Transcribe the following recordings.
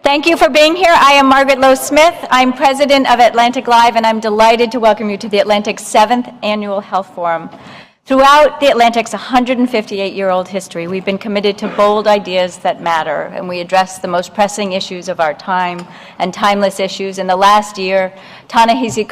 Thank you for being here. I am Margaret Low Smith. I'm president of AtlanticLIVE, and I'm delighted to welcome you to the Atlantic's 7th Annual Health Forum. Throughout the Atlantic's 158-year-old history, we've been committed to bold ideas that matter, and we address the most pressing issues of our time and timeless issues. In the last year, Ta-Nehisi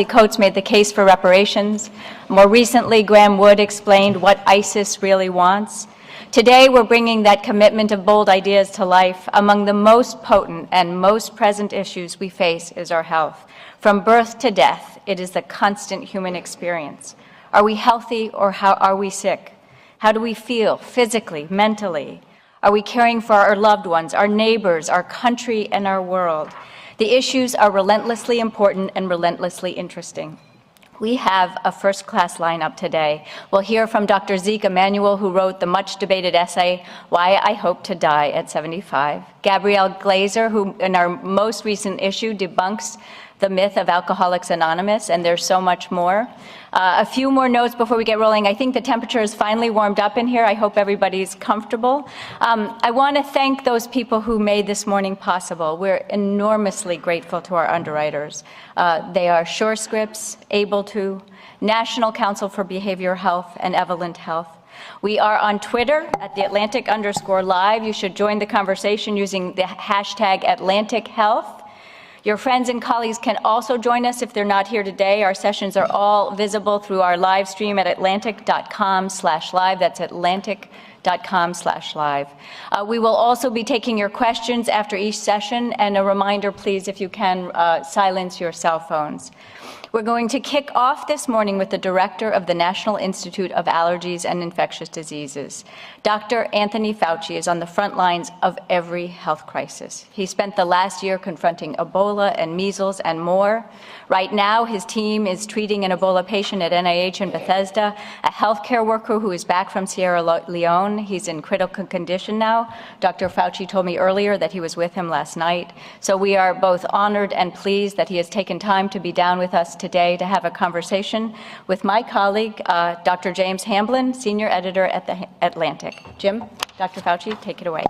Coates made the case for reparations. More recently, Graham Wood explained what ISIS really wants. Today, we're bringing that commitment of bold ideas to life. Among the most potent and most present issues we face is our health. From birth to death, it is the constant human experience. Are we healthy or how are we sick? How do we feel physically, mentally? Are we caring for our loved ones, our neighbors, our country, and our world? The issues are relentlessly important and relentlessly interesting. We have a first-class lineup today. We'll hear from Dr. Zeke Emanuel, who wrote the much-debated essay, Why I Hope to Die at 75. Gabrielle Glazer, who in our most recent issue debunks the myth of Alcoholics Anonymous, and there's so much more. A few more notes before we get rolling. I think the temperature has finally warmed up in here. I hope everybody's comfortable. I want to thank those people who made this morning possible. We're enormously grateful to our underwriters. They are SureScripts, Able2, National Council for Behavioral Health, and Evolent Health. We are on Twitter at the Atlantic_Live. You should join the conversation using the hashtag AtlanticHealth. Your friends and colleagues can also join us if they're not here today. Our sessions are all visible through our live stream at atlantic.com/live. That's atlantic.com/live. We will also be taking your questions after each session, and a reminder, please, if you can, silence your cell phones. We're going to kick off this morning with the director of the National Institute of Allergies and Infectious Diseases. Dr. Anthony Fauci is on the front lines of every health crisis. He spent the last year confronting Ebola and measles and more. Right now, his team is treating an Ebola patient at NIH in Bethesda, a healthcare worker who is back from Sierra Leone. He's in critical condition now. Dr. Fauci told me earlier that he was with him last night. So we are both honored and pleased that he has taken time to be down with us today to have a conversation with my colleague, Dr. James Hamblin, senior editor at The Atlantic. Jim, Dr. Fauci, take it away.